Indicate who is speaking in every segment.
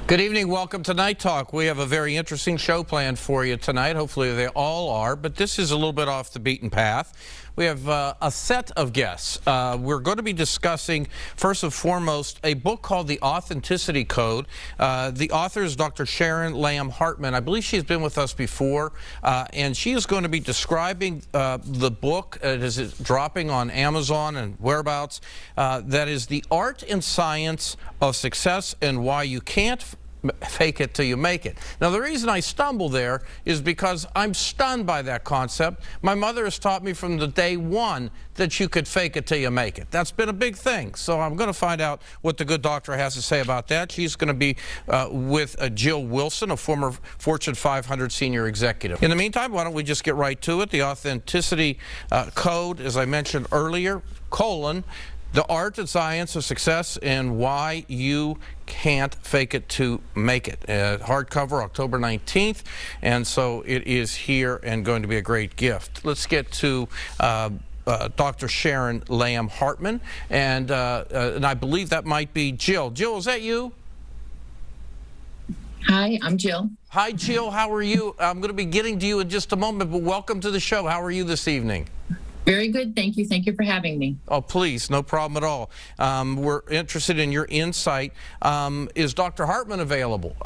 Speaker 1: Good evening. Welcome to Night Talk. We have a very interesting show planned for you tonight. Hopefully they all are, but this is a little bit off the beaten path. We have a set of guests. We're going to be discussing, first and foremost, a book called The Authenticity Code. The author is Dr. Sharon Lamb Hartman. I believe she's been with us before, and she is going to be describing the book as it's dropping on Amazon and whereabouts. That is The Art and Science of Success and Why You Can't Fake It Till You Make It. Now, the reason I stumble there is because I'm stunned by that concept. My mother has taught me from the day one that you could fake it till you make it. That's been a big thing. So I'm going to find out what the good doctor has to say about that. She's going to be with Jill Wilson, a former Fortune 500 senior executive. In the meantime, why don't we just get right to it? The Authenticity Code, as I mentioned earlier, The Art and Science of Success and Why You Can't Fake It to Make It. Hardcover, October 19th, and so it is here and going to be a great gift. Let's get to Dr. Sharon Lamb Hartman, and I believe that might be Jill. Jill, is that you?
Speaker 2: Hi, I'm Jill.
Speaker 1: Hi, Jill. How are you? I'm going to be getting to you in just a moment, but welcome to the show. How are you this evening?
Speaker 2: Very good. Thank you. Thank you for having me.
Speaker 1: Oh, please. No problem at all. We're interested in your insight. Is Dr. Hartman available?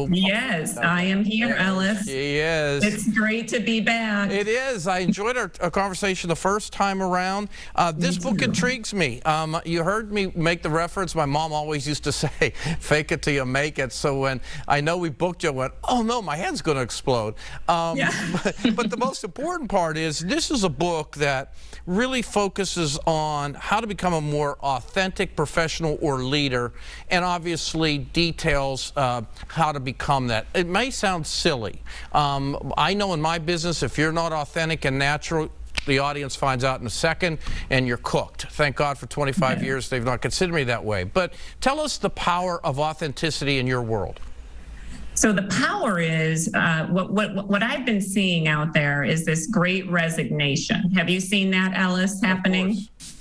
Speaker 3: Yes, I am here, Ellis.
Speaker 1: Yes.
Speaker 3: It's great to be back.
Speaker 1: It is. I enjoyed our conversation the first time around. This book intrigues me. You heard me make the reference. My mom always used to say, fake it till you make it. So when I know we booked you, I went, oh no, my head's going to explode.
Speaker 3: Yeah.
Speaker 1: but the most important part is this is a book that really focuses on how to become a more authentic professional or leader, and obviously details how to become that. It may sound silly. I know in my business, if you're not authentic and natural, the audience finds out in a second and you're cooked. Thank God for 25 years they've not considered me that way. But tell us the power of authenticity in your world.
Speaker 3: So the power is what I've been seeing out there is this great resignation. Have you seen that, Ellis, happening?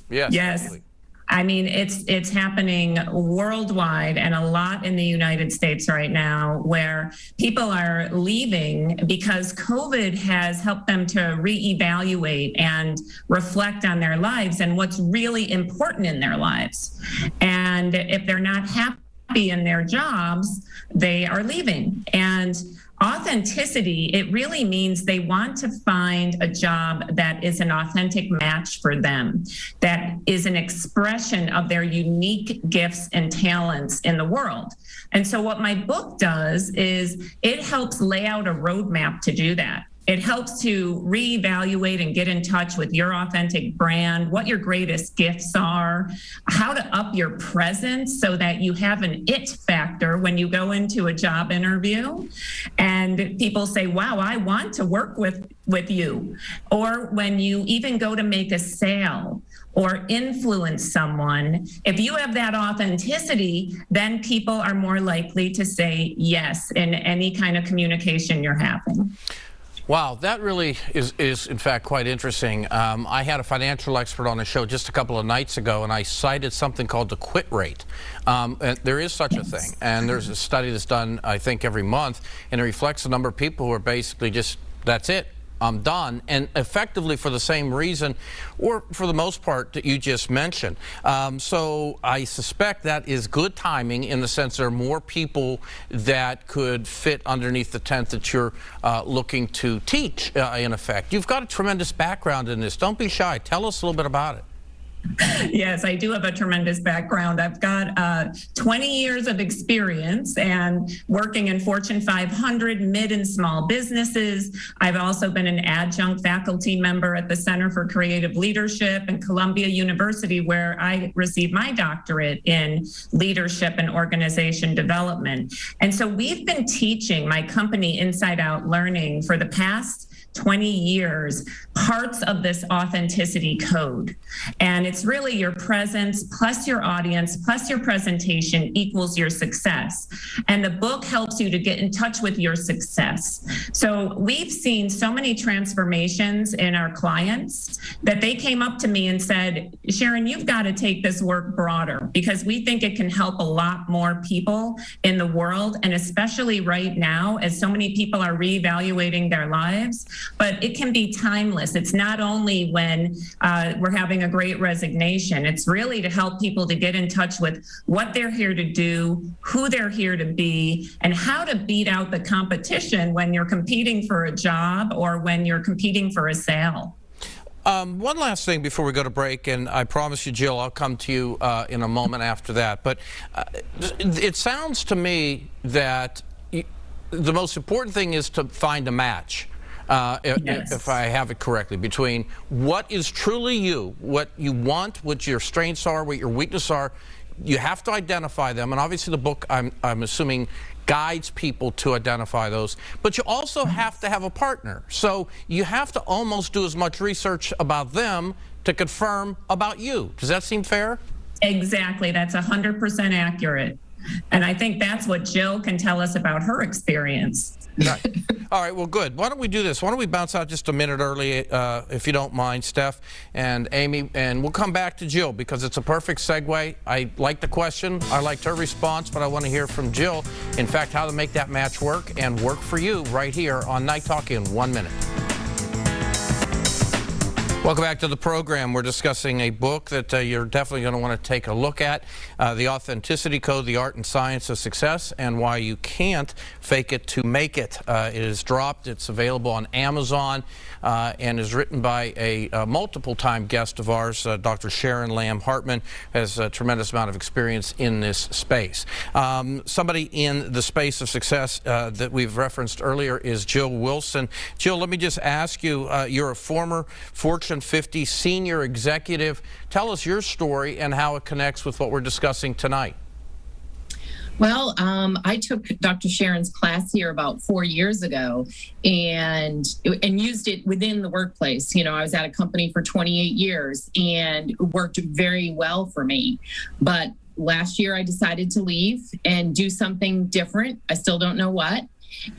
Speaker 1: Yes.
Speaker 3: Yes.
Speaker 1: Absolutely.
Speaker 3: I mean, it's happening worldwide and a lot in the United States right now, where people are leaving because COVID has helped them to reevaluate and reflect on their lives and what's really important in their lives. And if they're not happy in their jobs, they are leaving. And authenticity, it really means they want to find a job that is an authentic match for them, that is an expression of their unique gifts and talents in the world. And so what my book does is it helps lay out a roadmap to do that. It helps to reevaluate and get in touch with your authentic brand, what your greatest gifts are, how to up your presence so that you have an it factor when you go into a job interview. And people say, wow, I want to work with you. Or when you even go to make a sale or influence someone, if you have that authenticity, then people are more likely to say yes in any kind of communication you're having.
Speaker 1: Wow, that really is in fact quite interesting. I had a financial expert on the show just a couple of nights ago, and I cited something called the quit rate. And there is such a thing, and there's a study that's done, I think, every month, and it reflects the number of people who are basically just, that's it. I'm done, and effectively for the same reason, or for the most part that you just mentioned. So I suspect that is good timing in the sense there are more people that could fit underneath the tent that you're looking to teach, in effect. You've got a tremendous background in this. Don't be shy. Tell us a little bit about it.
Speaker 3: Yes, I do have a tremendous background. I've got 20 years of experience and working in Fortune 500 mid and small businesses. I've also been an adjunct faculty member at the Center for Creative Leadership and Columbia University, where I received my doctorate in leadership and organization development. And so we've been teaching my company Inside Out Learning for the past 20 years, parts of this authenticity code. And it's really your presence plus your audience plus your presentation equals your success. And the book helps you to get in touch with your success. So we've seen so many transformations in our clients that they came up to me and said, Sharon, you've got to take this work broader because we think it can help a lot more people in the world. And especially right now, as so many people are reevaluating their lives, but it can be timeless. It's not only when we're having a great resignation, it's really to help people to get in touch with what they're here to do, who they're here to be, and how to beat out the competition when you're competing for a job or when you're competing for a sale.
Speaker 1: One last thing before we go to break, and I promise you, Jill, I'll come to you in a moment after that. But it sounds to me that the most important thing is to find a match,
Speaker 3: Yes.
Speaker 1: if I have it correctly, between what is truly you, what you want, what your strengths are, what your weaknesses are. You have to identify them, and obviously the book, I'm assuming, guides people to identify those, but you also have to have a partner. So you have to almost do as much research about them to confirm about you. Does that seem fair?
Speaker 3: Exactly. That's 100% accurate. And I think that's what Jill can tell us about her experience.
Speaker 1: Right. All right, well, good. Why don't we do this? Why don't we bounce out just a minute early, if you don't mind, Steph and Amy, and we'll come back to Jill because it's a perfect segue. I like the question. I liked her response, but I want to hear from Jill, in fact, how to make that match work and work for you right here on Night Talk in 1 minute. Welcome back to the program. We're discussing a book that you're definitely going to want to take a look at, The Authenticity Code, The Art and Science of Success, and Why You Can't Fake It to Make It. It is dropped. It's available on Amazon and is written by a multiple-time guest of ours, Dr. Sharon Lamb Hartman, has a tremendous amount of experience in this space. Somebody in the space of success that we've referenced earlier is Jill Wilson. Jill, let me just ask you, you're a former Fortune 50 senior executive. Tell us your story and how it connects with what we're discussing tonight.
Speaker 2: Well, I took Dr. Sharon's class here about 4 years ago and used it within the workplace. You know, I was at a company for 28 years and it worked very well for me. But last year I decided to leave and do something different. I still don't know what.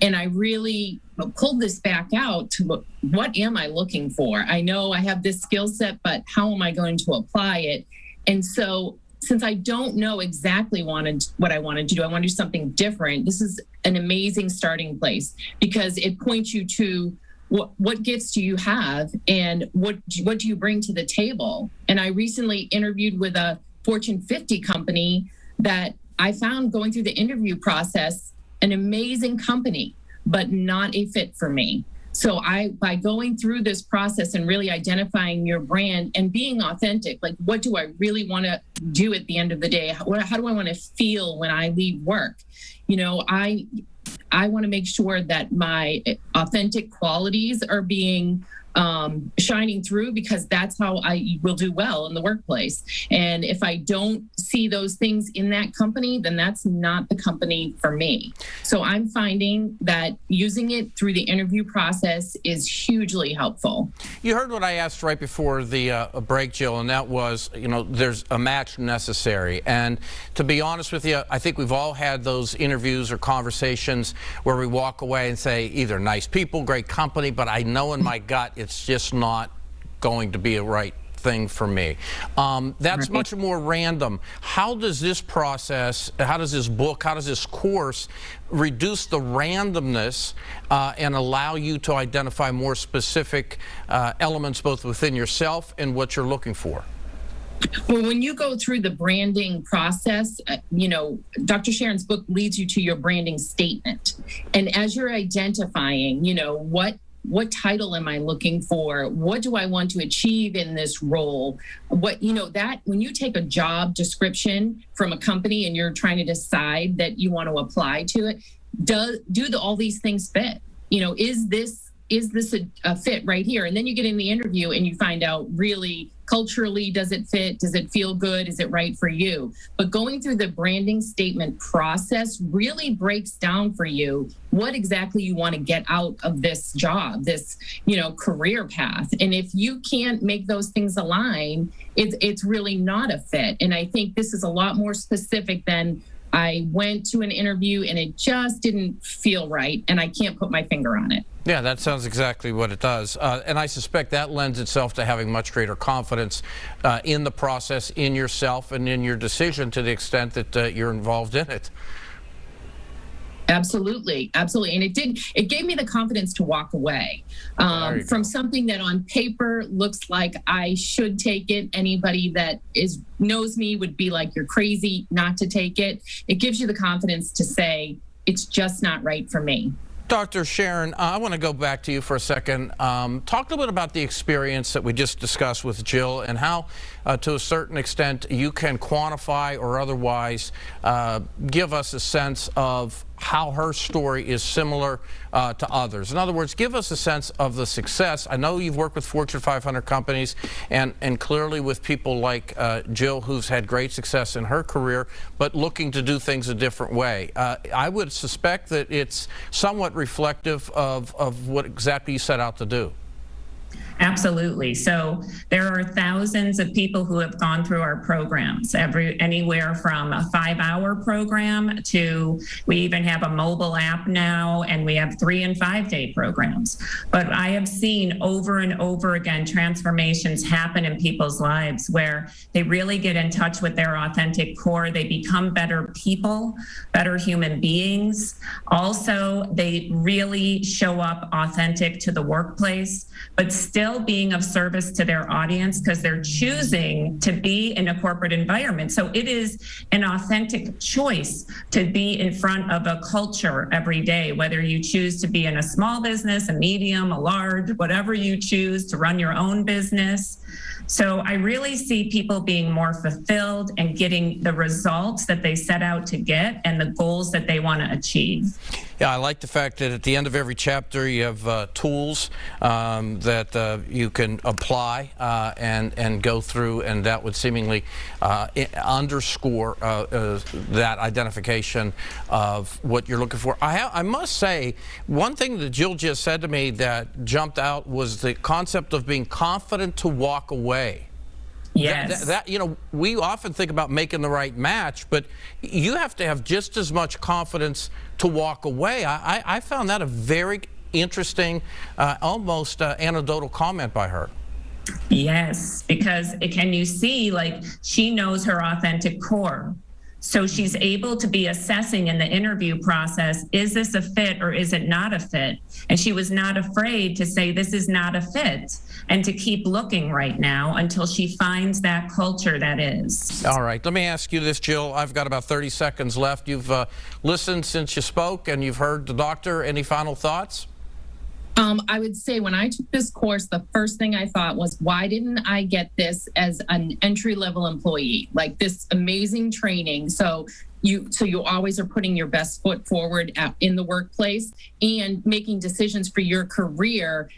Speaker 2: And I really pulled this back out to look, what am I looking for? I know I have this skill set, but how am I going to apply it? And so since I don't know exactly what I wanted to do, I want to do something different. This is an amazing starting place because it points you to what gifts do you have and what do you bring to the table? And I recently interviewed with a Fortune 50 company that I found going through the interview process, an amazing company, but not a fit for me. So by going through this process and really identifying your brand and being authentic, like what do I really want to do at the end of the day? How do I want to feel when I leave work? You know, I want to make sure that my authentic qualities are being shining through because that's how I will do well in the workplace. And if I don't see those things in that company, then that's not the company for me. So I'm finding that using it through the interview process is hugely helpful.
Speaker 1: You heard what I asked right before the break, Jill, and that was, you know, there's a match necessary. And to be honest with you, I think we've all had those interviews or conversations where we walk away and say either nice people, great company, but I know in my gut it's just not going to be a right thing for me. That's much more random. How does this process, how does this book, how does this course reduce the randomness and allow you to identify more specific elements both within yourself and what you're looking for?
Speaker 2: Well, when you go through the branding process, you know, Dr. Sharon's book leads you to your branding statement. And as you're identifying, you know, what title am I looking for? What do I want to achieve in this role? What, you know, that when you take a job description from a company and you're trying to decide that you want to apply to it, all these things fit? You know, is this a fit right here? And then you get in the interview and you find out really culturally, does it fit? Does it feel good? Is it right for you? But going through the branding statement process really breaks down for you what exactly you want to get out of this job, this, career path. And if you can't make those things align, it's really not a fit. And I think this is a lot more specific than I went to an interview and it just didn't feel right, and I can't put my finger on it.
Speaker 1: Yeah, that sounds exactly what it does. And I suspect that lends itself to having much greater confidence in the process, in yourself, and in your decision to the extent that you're involved in it.
Speaker 2: Absolutely. And it gave me the confidence to walk away from something that on paper looks like I should take it. Anybody that knows me would be like, you're crazy not to take it. It gives you the confidence to say, it's just not right for me.
Speaker 1: Dr. Sharon, I want to go back to you for a second. Talk a little bit about the experience that we just discussed with Jill and how, to a certain extent, you can quantify or otherwise give us a sense of how her story is similar to others. In other words, give us a sense of the success. I know you've worked with Fortune 500 companies and clearly with people like Jill, who's had great success in her career, but looking to do things a different way. I would suspect that it's somewhat reflective of what exactly you set out to do.
Speaker 3: Absolutely. So there are thousands of people who have gone through our programs, anywhere from a 5-hour program to we even have a mobile app now, and we have 3- and 5-day programs. But I have seen over and over again transformations happen in people's lives where they really get in touch with their authentic core. They become better people, better human beings. Also, they really show up authentic to the workplace, but still being of service to their audience because they're choosing to be in a corporate environment. So it is an authentic choice to be in front of a culture every day, whether you choose to be in a small business, a medium, a large, whatever you choose to run your own business. So I really see people being more fulfilled and getting the results that they set out to get and the goals that they want to achieve.
Speaker 1: Yeah, I like the fact that at the end of every chapter you have tools that you can apply and go through, and that would seemingly underscore that identification of what you're looking for. I must say, one thing that Jill just said to me that jumped out was the concept of being confident to walk away.
Speaker 3: Yes.
Speaker 1: We often think about making the right match, but you have to have just as much confidence to walk away. I found that a very interesting, almost anecdotal comment by her.
Speaker 3: Yes, because can you see, like, she knows her authentic core. So she's able to be assessing in the interview process, is this a fit or is it not a fit? And she was not afraid to say, this is not a fit, and to keep looking right now until she finds that culture that is.
Speaker 1: All right, let me ask you this, Jill. I've got about 30 seconds left. You've listened since you spoke and you've heard the doctor. Any final thoughts?
Speaker 2: I would say when I took this course, the first thing I thought was, why didn't I get this as an entry-level employee? Like, this amazing training. So you always are putting your best foot forward in the workplace and making decisions for your career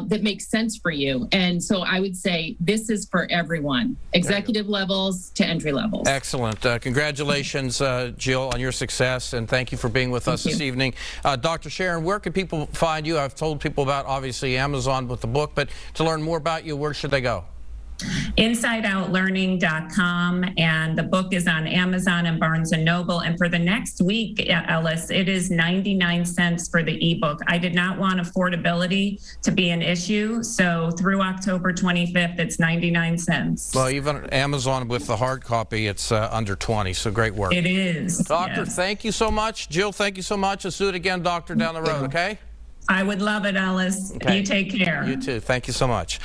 Speaker 2: that makes sense for you. And so I would say this is for everyone, executive levels to entry levels.
Speaker 1: Excellent. Congratulations, Jill, on your success, and thank you for being with us this evening. Dr. Sharon, where can people find you? I've told people about, obviously, Amazon with the book, but to learn more about you, where should they go?
Speaker 3: InsideOutLearning.com, and the book is on Amazon and Barnes & Noble. And for the next week, Ellis, it is 99 cents for the ebook. I did not want affordability to be an issue, so through October 25th, it's 99 cents.
Speaker 1: Well, even Amazon with the hard copy, it's under 20, so great work.
Speaker 3: It is.
Speaker 1: Doctor,
Speaker 3: yes.
Speaker 1: Thank you so much. Jill, thank you so much. Let's do it again, Doctor, down the road, okay?
Speaker 3: I would love it, Ellis.
Speaker 1: Okay.
Speaker 3: You take care.
Speaker 1: You too. Thank you so much.